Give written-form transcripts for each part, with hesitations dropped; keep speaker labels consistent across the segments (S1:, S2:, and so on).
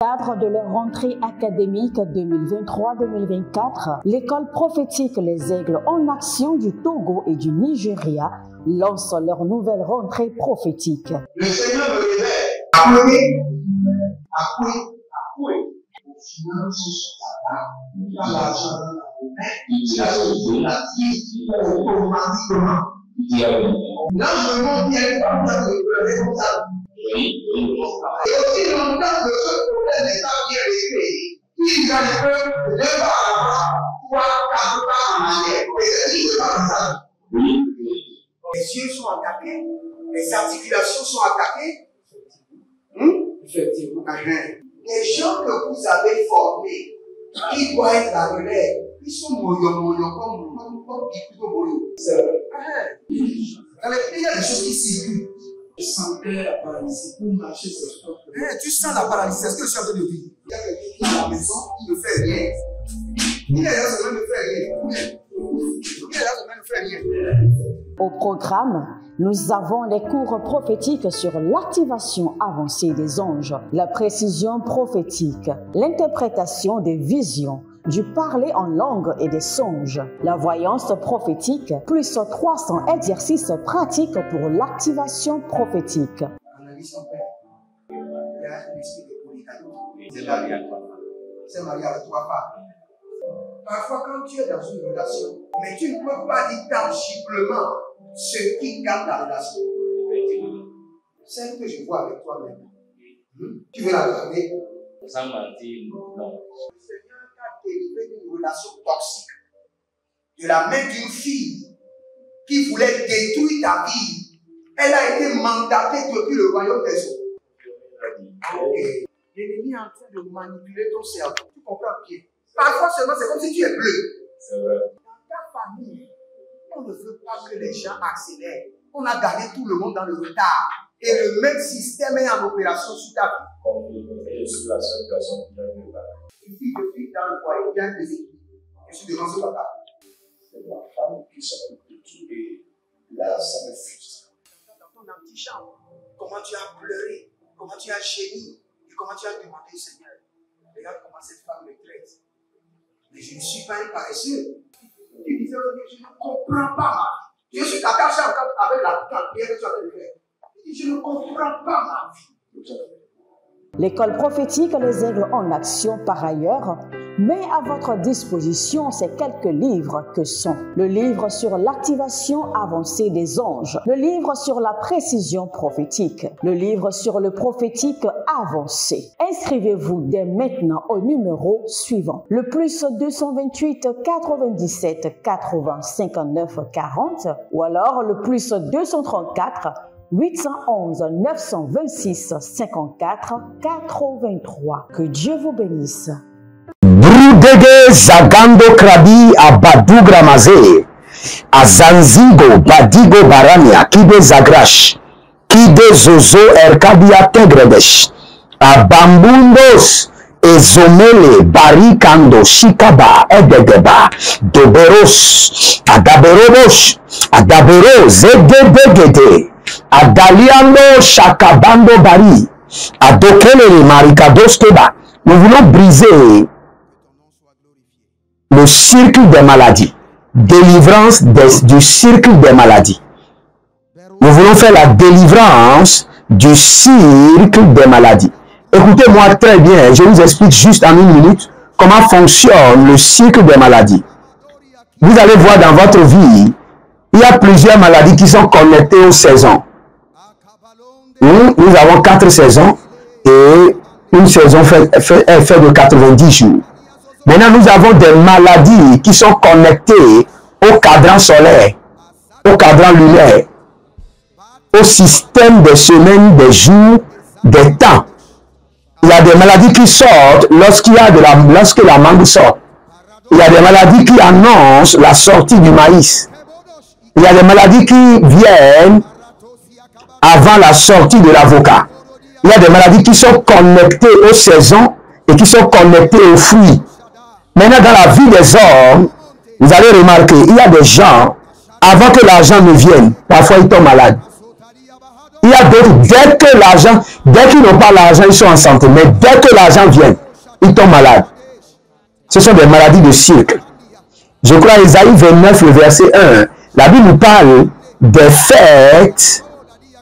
S1: Cadre de leur rentrée académique 2023-2024, l'école prophétique Les Aigles en Action du Togo et du Nigeria lance leur nouvelle rentrée prophétique.
S2: Le Seigneur me révèle. Appelez. Au final, il a l'argent dans la vie automatiquement. Là, je me montre bien le responsable. Et aussi longtemps que ce problème n'est pas bien réglé, il y a un peu de pas à l'avant, 3, 4 pas en arrière. Et c'est ce qui se passe. Les yeux sont attaqués, les articulations sont attaquées. Effectivement. Les gens que vous avez formés, qui doivent être la relève, ils sont moyo comme plutôt moyo. C'est vrai. Dans les pays, il y a des choses qui circulent. Je sentais la paralysie pour marcher sur le corps. Tu sens la paralysie, c'est ce que je suis en train de dire. Il y a quelqu'un qui est à la maison, il ne fait rien. Il est là, ça ne fait rien. Il est là, ça ne fait rien.
S1: Au programme, nous avons les cours prophétiques sur l'activation avancée des anges, la précision prophétique, l'interprétation des visions, du parler en langue et des songes, la voyance prophétique, plus 300 exercices pratiques pour l'activation prophétique.
S2: Analyse ton père. Il y a un esprit de polygamy. C'est marié à 3 femmes. C'est marié à 3 femmes. Parfois, quand tu es dans une relation, mais tu ne peux pas dire tangiblement ce qui garde la relation. Celle que je vois avec toi-même. Tu veux la garder?
S3: Sans mentir, non.
S2: Le Seigneur t'a délivré d'une relation toxique. De la main d'une fille qui voulait détruire ta vie. Elle a été mandatée depuis le royaume des eaux. Et l'ennemi est en train de manipuler ton cerveau. Tu comprends bien? Parfois seulement, c'est comme si tu es bleu.
S3: C'est vrai.
S2: Dans ta famille, on ne veut pas que les gens accélèrent. On a gardé tout le monde dans le retard. Et le même système est en opération sur ta vie.
S3: Je suis la seule personne qui a vu ça.
S2: Une fille de fille dans le foyer, bien déséquilibrée. Je suis devant ce papa.
S3: C'est ma femme qui s'occupe de tout et là, ça me frustre.
S2: Dans ton antichambre, comment tu as pleuré, comment tu as gémi et comment tu as demandé au Seigneur. Regarde comment cette femme me traite. Mais je ne suis pas un paresseux. Tu disais, je ne comprends pas ma vie. Je suis attaché avec la prière que tu as fait de faire. Je ne comprends pas ma vie.
S1: L'école prophétique Les Aigles en Action, par ailleurs, met à votre disposition ces quelques livres que sont le livre sur l'activation avancée des anges, le livre sur la précision prophétique, le livre sur le prophétique avancé. Inscrivez-vous dès maintenant au numéro suivant, le plus 228 97 80 59 40 ou alors le plus 234 811 926 54 83. Que Dieu vous bénisse.
S4: Brudege Zagando Krabi Abadu Gramaze Azanzigo Badigo Barania Kide Zagrash Kide Zozo Erkabia Tegredesh Abambundos Ezomele Barikando Shikaba Edegeba Doberos Adaberobosh Adabero Zedebegede Adaliando Shakabando Bari Adokele Marikadoskeba. Nous voulons briser le cercle des maladies, délivrance du cercle des maladies. Nous voulons faire la délivrance du cercle des maladies. Écoutez-moi très bien, je vous explique juste en une minute comment fonctionne le cercle des maladies. Vous allez voir dans votre vie, il y a plusieurs maladies qui sont connectées aux saisons. Nous avons 4 saisons et une saison est faite de 90 jours. Maintenant, nous avons des maladies qui sont connectées au cadran solaire, au cadran lunaire, au système des semaines, des jours, des temps. Il y a des maladies qui sortent lorsque la mangue sort. Il y a des maladies qui annoncent la sortie du maïs. Il y a des maladies qui viennent avant la sortie de l'avocat. Il y a des maladies qui sont connectées aux saisons et qui sont connectées aux fruits. Maintenant, dans la vie des hommes, vous allez remarquer, il y a des gens, avant que l'argent ne vienne, parfois ils tombent malades. Il y a d'autres, dès que l'argent, dès qu'ils n'ont pas l'argent, ils sont en santé. Mais dès que l'argent vient, ils tombent malades. Ce sont des maladies de cirque. Je crois Isaïe 29, le verset 1. La Bible nous parle des fêtes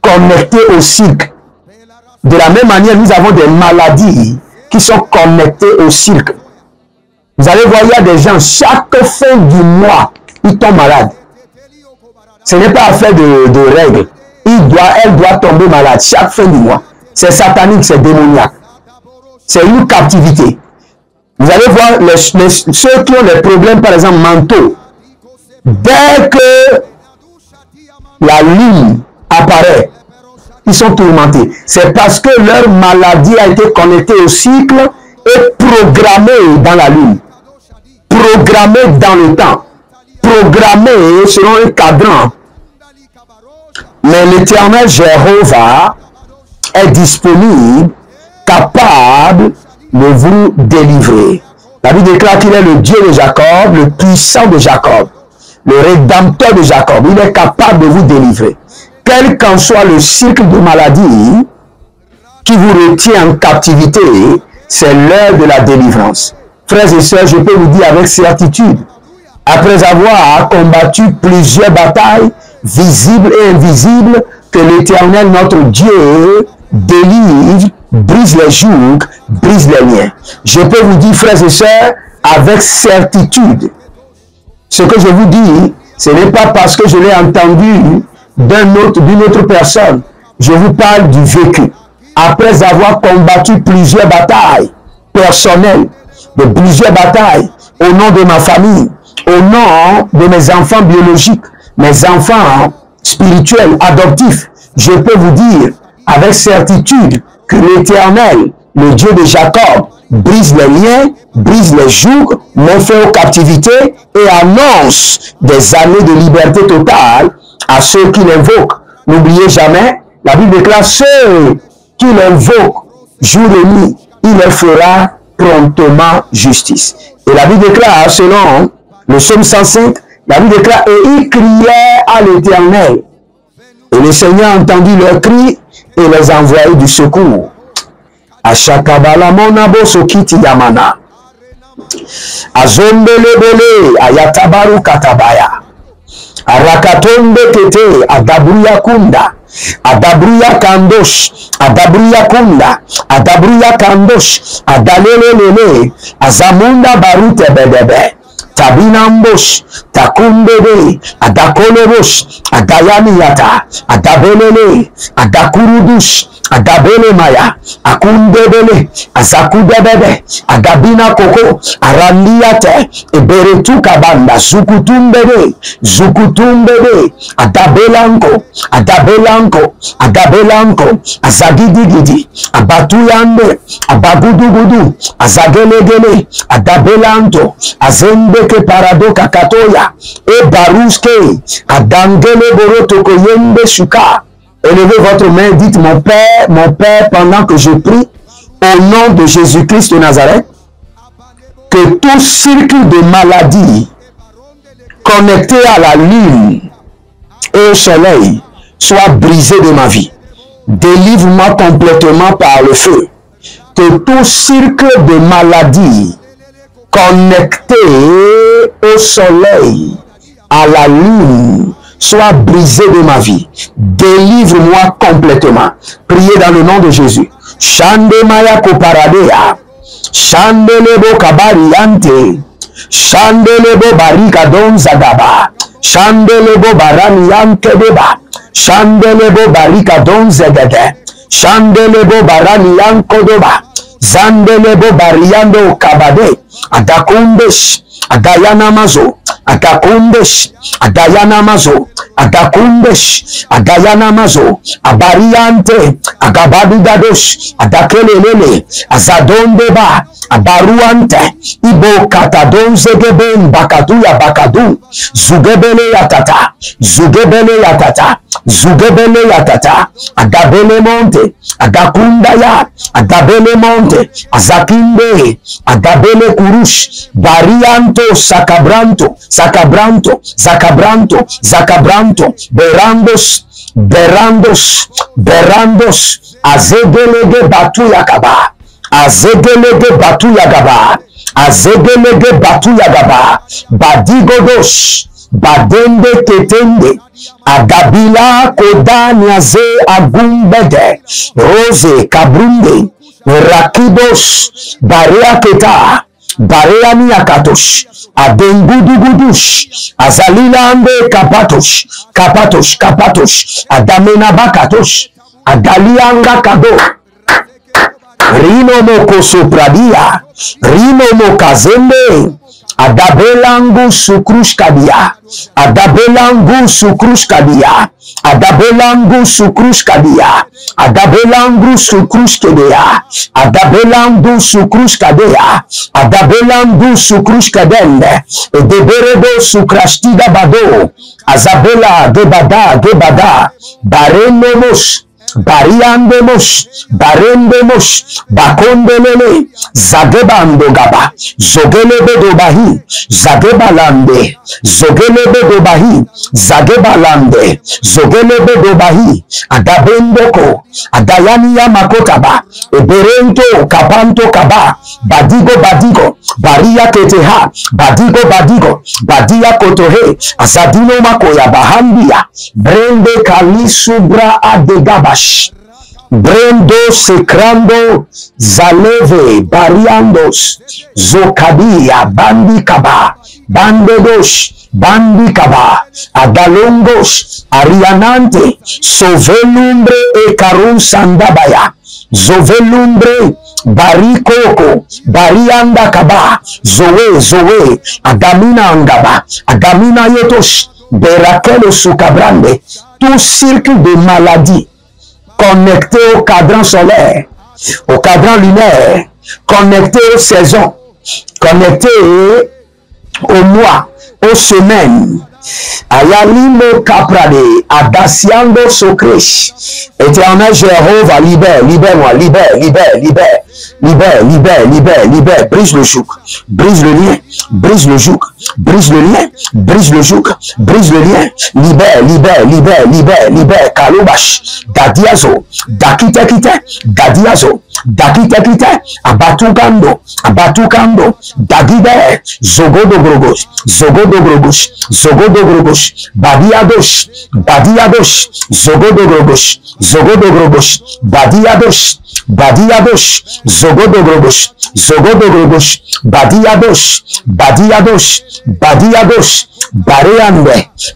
S4: connectées au cirque. De la même manière, nous avons des maladies qui sont connectées au cirque. Vous allez voir, il y a des gens, chaque fin du mois, ils tombent malades. Ce n'est pas affaire de règles. Elle doit tomber malade chaque fin du mois. C'est satanique, c'est démoniaque. C'est une captivité. Vous allez voir ceux qui ont des problèmes, par exemple, mentaux. Dès que la lune apparaît, ils sont tourmentés. C'est parce que leur maladie a été connectée au cycle et programmée dans la lune. Programmée dans le temps. Programmée selon un cadran. Mais l'Éternel Jéhovah est disponible, capable de vous délivrer. La Bible déclare qu'il est le Dieu de Jacob, le puissant de Jacob, le rédempteur de Jacob. Il est capable de vous délivrer. Quel qu'en soit le cycle de maladie qui vous retient en captivité, c'est l'heure de la délivrance. Frères et sœurs, je peux vous dire avec certitude, après avoir combattu plusieurs batailles, visibles et invisibles, que l'Éternel, notre Dieu, délivre, brise les jougs, brise les liens. Je peux vous dire, frères et sœurs, avec certitude, ce que je vous dis, ce n'est pas parce que je l'ai entendu d'une autre personne. Je vous parle du vécu. Après avoir combattu plusieurs batailles personnelles, de plusieurs batailles au nom de ma famille, au nom de mes enfants biologiques, mes enfants spirituels, adoptifs, je peux vous dire avec certitude que l'Éternel, le Dieu de Jacob, brise les liens, brise les jougs, met fin aux captivités et annonce des années de liberté totale à ceux qui l'invoquent. N'oubliez jamais, la Bible déclare ceux qui l'invoquent jour et nuit, il leur fera promptement justice. Et la Bible déclare, selon le psaume 105, la Bible déclare, et ils criaient à l'Éternel. Et le Seigneur entendit leur cri et les envoyait du secours. Ashakabala monabo sokiti yamana. Azombelebele ayatabaru katabaya. Arakatombe kete adabruya kunda. Adabruya kandosh. Adabruya kunda. Adabruya kandosh. Adalelelele. Azamunda barute bedebe. Tabinambosh, takumbebe, adakolebosh, adayamiyata, adabelele, adakurudush, adabele maya, akundebele, azakudebebe, adabina koko, arandiyate, eberetu kabanda, zukutumbebe, zukutumbebe, adabelanko, adabelanko, adabelanko, azagidigidi, abatuyande, abagudugudu, azagelegele, adabelanto, azembe que paradoka katoya et baruske adangele boroto koyembe suka. Élevez votre main, dites mon Père, pendant que je prie au nom de Jésus-Christ de Nazareth, que tout cycle de maladie connecté à la lune et au soleil soit brisé de ma vie. Délivre-moi complètement par le feu. Que tout cycle de maladie connecté au soleil, à la lune, soit brisé de ma vie. Délivre-moi complètement. Priez dans le nom de Jésus. Shande maya koparadea. Shande lebo kabariante. Shande lebo barika don zagaba. Shande lebo baraniante deba. Shande lebo barika don zegede. Shande lebo baranianko doba. Zandelebo bariando kabade. Adakundesh. Adayana mazo. Adakundesh. Adayana mazo. Adakundesh. Adayana mazo. Abariante. Agabadugadosh. Adakelelele. Azadondeba. Abaruante. Ibo katadon zegeben bakadu ya bakadu. Zugebele yatata. Zugebele yatata. Zugebele yatata. Adabele monte. Adakundaya. Adabele monte. Azakinde. Adabele kurush. Barianto sakabranto. Sakabranto. Zakabranto. Zakabranto. Berandos. berandos, berandos, azegelege batu yakaba, azegelege batu yagaba, azegelege batu yagaba, badigodos, badende ketende, agabila kodaniaze agumbede, rose kabrunde, rakidos, barea keta, barea niakatos, adengudugudush, azalilande kapatos, kapatos, kapatos, adamena bakatos, adalianga kado, rino moko sopradia, rino mokazende, adabelangu sukrushkadia, adabelangu sukrushkadia, adabelangu sukrushkadia, adabelangu sukrushkadia, adabelangu sukrushkadia, adabelangu sukrushkadende, edeberedo sukrashtida bado, azabela gebada, barenomos, bariandemos, barendemos, bakondelele, zagebando gaba, zogelebe dobahi, zagebalande, zogelebe dobahi, zagebalande, zogelebe dobahi, adabendoko, adayani ya makotaba, eberento, kapanto kaba, badigo, baria keteha, badigo, badia kotohe, azadino makoya bahandia, brende kalisubra adegabash, brendo secrando zaleve bariandos zokadia bandikaba bandedos bandikaba adalongos arianante sovelumbre e karun sandabaya zovelumbre barikoko barianda kaba zoe agamina angaba agamina yotos berakelo sukabrande. Tout circuit de maladie connecté au cadran solaire, au cadran lunaire, connecté aux saisons, connecté au mois, aux semaines. Ayalimo caprade, adasiando socresh. Éternel Jéhovah, libère-moi, libère, brise le joug, brise le lien, brise le joug, brise le lien, brise le joug, brise le lien, libère, Kaloubash, Dadiazo, Dadiazo, Abatukando, Dagide, Zogodogrogos, Badiados, Zogodogrogos, Badiados, Zogodogrogos,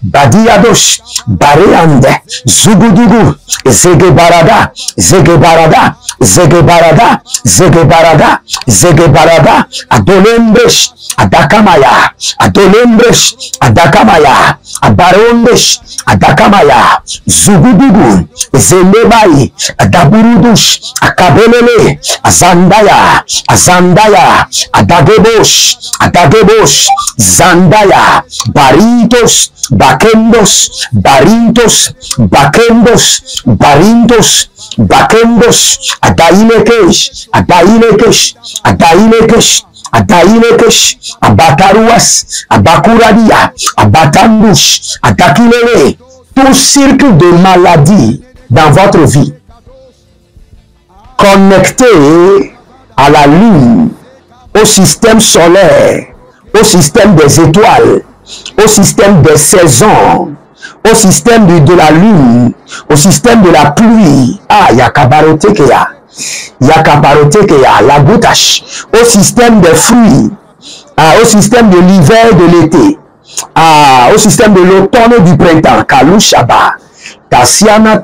S4: Badiados, Bareande, Zugudugu, Zegebarada, Adolembres, Adakamaya, Abarondes, Adakamaya, Zugudugu, Zelebai, Adaburudush, Akabelele, Azandaya, Adagebosh, Zandaya, Barintos, Bakendos, Adailekesh, Abataruas, Abakuradia, Abatandush, Atakilele, tout circuit de maladie dans votre vie, connecté à la lune, au système solaire, au système des étoiles, au système des saisons, au système de la lune, au système de la pluie, Yakabarotekeya, la goutache, au système des fruits, au système de l'hiver, de l'été, au système de l'automne et du printemps, Kalushaba, Tasiana,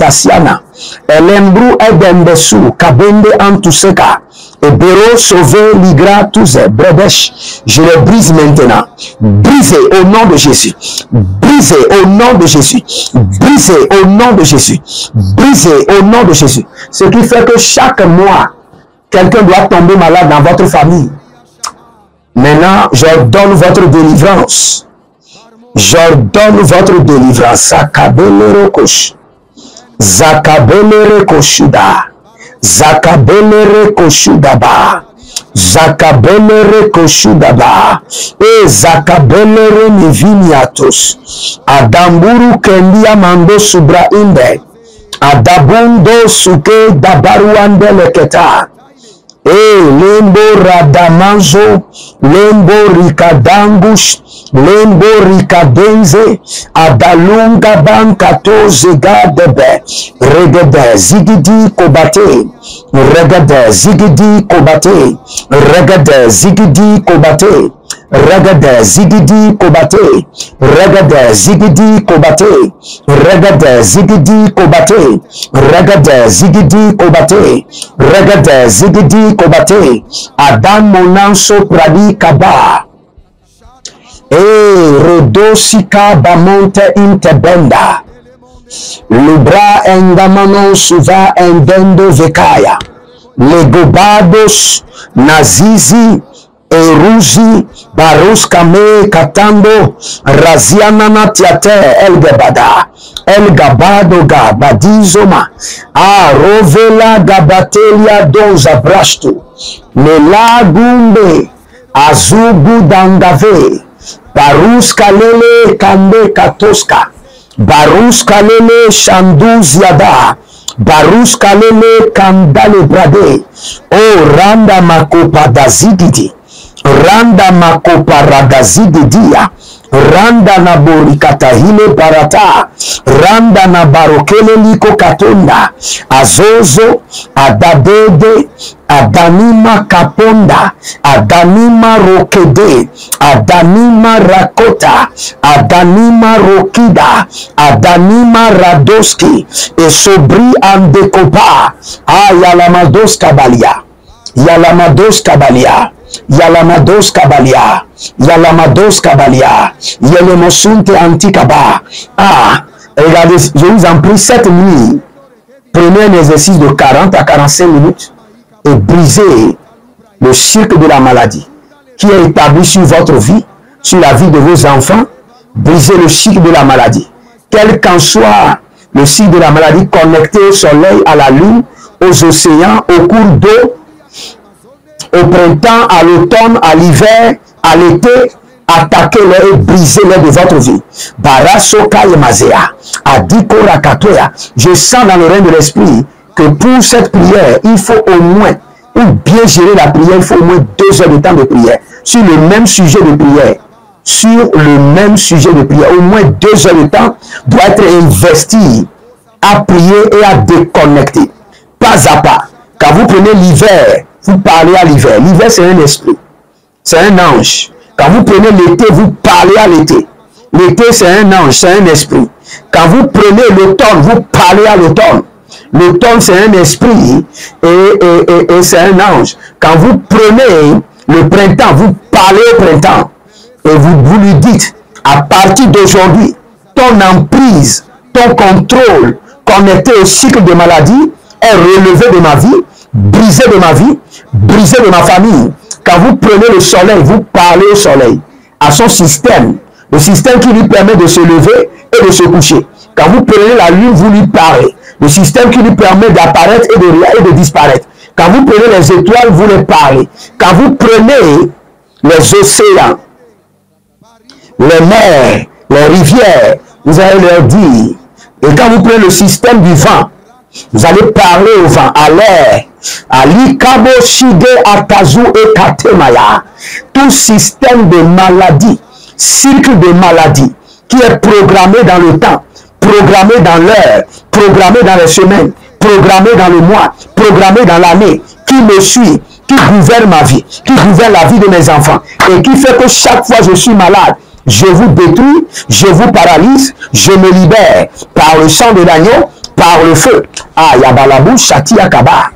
S4: Elembru Edembesu, Kabende Antuseka, Ebero, Sauvé, Ligra, Touze, Bredesh, je les brise maintenant. Brisez au nom de Jésus. Brisez au nom de Jésus. Brisez au nom de Jésus. Brisez au nom de Jésus. Ce qui fait que chaque mois, quelqu'un doit tomber malade dans votre famille. Maintenant, j'ordonne votre délivrance. J'ordonne votre délivrance. Zakabele Kosh. Zakabele Koshuda. Zakabele Koshudaba. Zakabelere koshudaba. E zakabelere niviniatos. Adamburu kendia mando subra inde. Adabundo suke dabaruande leketa. Lembo radamanzo, lembo rikadangush, lembo rikadenze, adalunga bankato zegadebe, regede zigidi kobate, regede zigidi kobate, regede zigidi kobate, regede zigidi kobate, regede zigidi kobate, regede zigidi kobate, regede zigidi kobate, regede zigidi kobate, Adam monanso pradi kaba, rodosika bamonte intebenda, lubra engamano suva endendo vekaya, legobados nazizi eruzi barus kame katando raziana natiate elgebada elgabado ga badizoma rovela gabatelia doza brastu melagumbe azugu dangave barus kalele kande katoska barus kalele shanduz yada barus kalele kandale brade o randa makopa dazigidi randa makopa ragazididia randa na borikatahile parata randa na barokele liko katonda azozo adadede adanima kaponda adanima rokede adanima rakota adanima rokida adanima radoski esobri andekopa ayalamados kabalia yalamados kabalia Yalamados kabalia, Yalamados kabalia, Yelemosunte antikaba. Regardez, je vous en prie, cette nuit, prenez un exercice de 40 à 45 minutes et brisez le cycle de la maladie qui est établi sur votre vie, sur la vie de vos enfants. Brisez le cycle de la maladie. Quel qu'en soit le cycle de la maladie connecté au soleil, à la lune, aux océans, au cours d'eau, au printemps, à l'automne, à l'hiver, à l'été, attaquez-les et brisez-les de votre vie. Barasoka Yemazea, Adiko Rakatoya. Je sens dans le règne de l'esprit que pour cette prière, il faut au moins, pour bien gérer la prière, il faut au moins 2 heures de temps de prière. Sur le même sujet de prière. Sur le même sujet de prière. Au moins 2 heures de temps doit être investi à prier et à déconnecter. Pas à pas. Quand vous prenez l'hiver, vous parlez à l'hiver. L'hiver, c'est un esprit. C'est un ange. Quand vous prenez l'été, vous parlez à l'été. L'été, c'est un ange, c'est un esprit. Quand vous prenez l'automne, vous parlez à l'automne. L'automne, c'est un esprit et c'est un ange. Quand vous prenez le printemps, vous parlez au printemps. Et vous lui dites, à partir d'aujourd'hui, ton emprise, ton contrôle connecté au cycle de maladie est relevé de ma vie, brisé de ma vie, brisé de ma famille. Quand vous prenez le soleil, vous parlez au soleil, à son système, le système qui lui permet de se lever et de se coucher. Quand vous prenez la lune, vous lui parlez, le système qui lui permet d'apparaître et de disparaître. Quand vous prenez les étoiles, vous les parlez. Quand vous prenez les océans, les mers, les rivières, vous allez leur dire. Et quand vous prenez le système du vent, vous allez parler au vent, à l'air. Alikabo shige akazu et katemaya. Tout système de maladie, cycle de maladie, qui est programmé dans le temps, programmé dans l'heure, programmé dans les semaines, programmé dans le mois, programmé dans l'année, qui me suit, qui gouverne ma vie, qui gouverne la vie de mes enfants, et qui fait que chaque fois je suis malade, je vous détruis, je vous paralyse, je me libère par le sang de l'agneau, par le feu. Yabalabou Shati Akaba.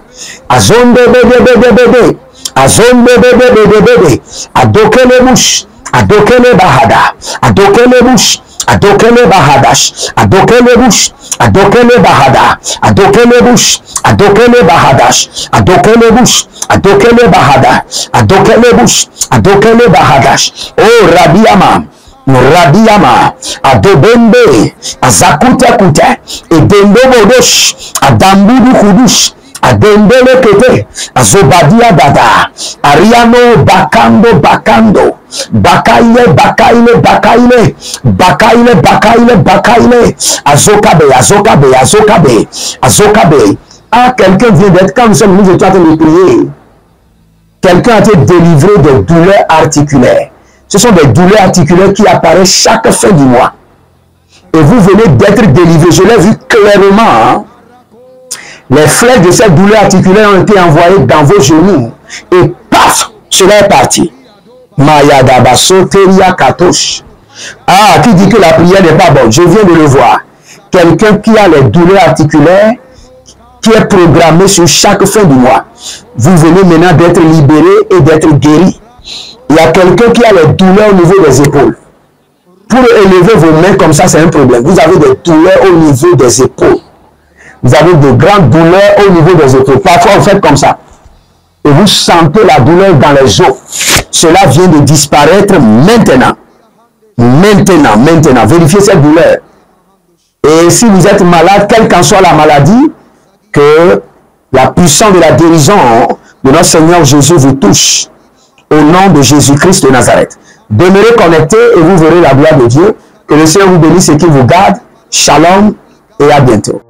S4: Azonde bebe. Azonde bebe. Adokele bush. Adokele bahada. Adokele bush. Adokele bahadash. Adokele bush. Adokele bahada. Adokele bush. Adokele bahadash. Adokele bush. Adokele bahada. Adokele bush. Adokele bahadash. Oh Rabiama. Radiyama, Adobembe, Azakuta Kuta, Edembo Bodosh, Adambudu Kudush, Adembele kete, azobadia dada, ariano bakando bakando, bakaile bakaile bakaile, bakaile bakaile bakaile, azokabe azokabe azokabe azokabe. Ah, quelqu'un vient d'être, quand nous sommes nous étions en train de prier, quelqu'un a été délivré de douleurs articulaires. Ce sont des douleurs articulaires qui apparaissent chaque fin du mois. Et vous venez d'être délivré. Je l'ai vu clairement. Hein? Les flèches de cette douleur articulaire ont été envoyées dans vos genoux. Et paf, cela est parti. Mayadabasoteria katosh. Ah, qui dit que la prière n'est pas bonne? Je viens de le voir. Quelqu'un qui a les douleurs articulaires, qui est programmé sur chaque fin du mois. Vous venez maintenant d'être libéré et d'être guéri. Il y a quelqu'un qui a les douleurs au niveau des épaules. Pour élever vos mains comme ça, c'est un problème. Vous avez des douleurs au niveau des épaules. Vous avez de grandes douleurs au niveau des épaules. Parfois, vous faites comme ça. Et vous sentez la douleur dans les os. Cela vient de disparaître maintenant. Maintenant. Vérifiez cette douleur. Et si vous êtes malade, quelle qu'en soit la maladie, que la puissance de la guérison de notre Seigneur Jésus vous touche. Au nom de Jésus-Christ de Nazareth. Demeurez connectés et vous verrez la gloire de Dieu. Que le Seigneur vous bénisse et qu'il vous garde. Shalom et à bientôt.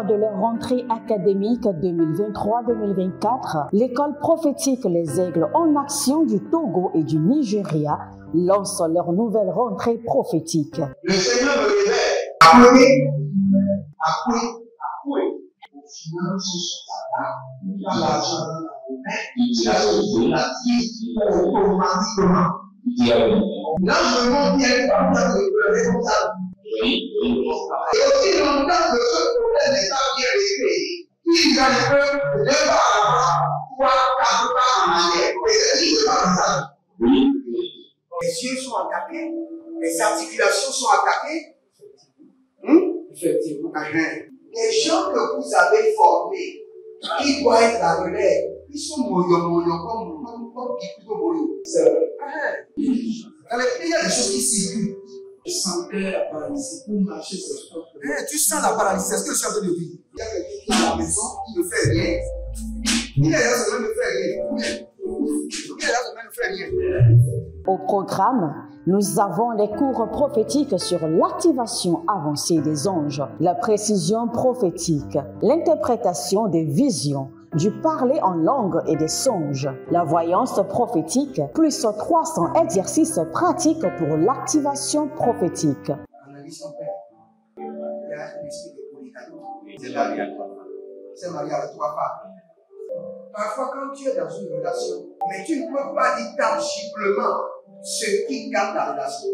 S1: De leur rentrée académique 2023-2024, l'école prophétique Les Aigles en Action du Togo et du Nigeria lance leur nouvelle rentrée prophétique.
S2: Le Seigneur me révèle. Appelez. Au final, il a l'argent dans la main. Il a sauvé la vie automatiquement. Là, je me bien comme ça, comme ça. Et aussi longtemps que ce problème n'est pas bien réglé, il y a un peu de pas à pouvoir quatre pas en arrière. Et c'est pas ça. Les yeux sont attaqués, les articulations sont attaquées. Effectivement. Les gens que vous avez formés, qui doivent être la relève, ils sont moyo comme plutôt moyo. C'est vrai. Il y a des choses qui circulent. Je sentais la paralysie pour marcher sur ce corps. Tu sens la paralysie, c'est ce que je suis en train de dire. Il y a quelqu'un qui est à la maison, il ne fait rien. Il est là, il ne fait rien. Il est là, il ne fait rien.
S1: Au programme, nous avons les cours prophétiques sur l'activation avancée des anges, la précision prophétique, l'interprétation des visions, du parler en langue et des songes, la voyance prophétique, plus 300 exercices pratiques pour l'activation prophétique.
S2: Analyse ton père. Il y a un esprit de polygamie. C'est marié à 3 femmes. Parfois, quand tu es dans une relation, mais tu ne peux pas dire tangiblement ce qui garde la relation.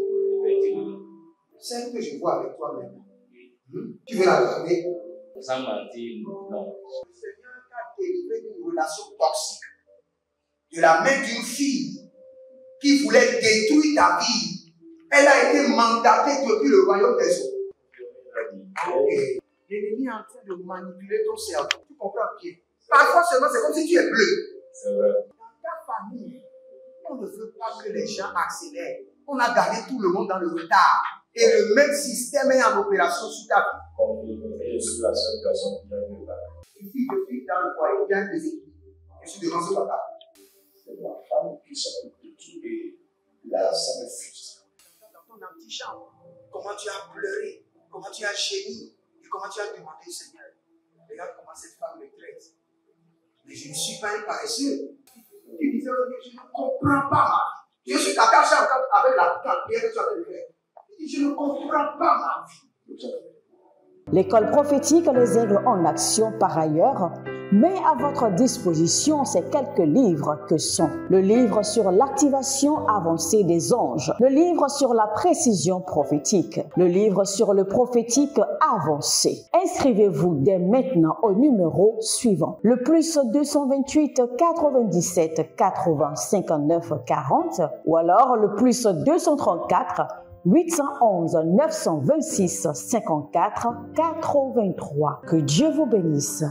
S2: Celle que je vois avec toi maintenant. Tu veux la garder?
S5: Sans mentir, non.
S2: Le Seigneur t'a délivré d'une relation toxique. De la main d'une fille qui voulait détruire ta vie. Elle a été mandatée depuis le royaume des eaux. Okay. L'ennemi est en train de manipuler ton cerveau. Tu comprends bien? Parfois seulement, c'est comme si tu es bleu.
S5: C'est vrai.
S2: Dans ta famille, on ne veut pas que les gens accélèrent. On a gardé tout le monde dans le retard. Et le même système est en opération sur ta vie.
S5: Je suis la seule personne qui a vu ça.
S2: Une fille de fille dans le foyer, bien déséquilibrée. Je suis devant ce papa.
S3: C'est ma femme qui s'occupe de tout et là, ça me frustre.
S2: Dans ton antichambre, comment tu as pleuré, comment tu as gémi, et comment tu as demandé, Seigneur, regarde comment cette femme me traite. Mais je ne suis pas un paresseux. Tu disais, je ne comprends pas ma vie. Je suis attaché avec la prière que tu as fait de faire. Je ne comprends pas ma vie.
S1: L'école prophétique Les Aigles en Action, par ailleurs, met à votre disposition ces quelques livres que sont le livre sur l'activation avancée des anges, le livre sur la précision prophétique, le livre sur le prophétique avancé. Inscrivez-vous dès maintenant au numéro suivant, le +228 97 80 59 40 ou alors le +234 811 926 54 83. Que Dieu vous bénisse.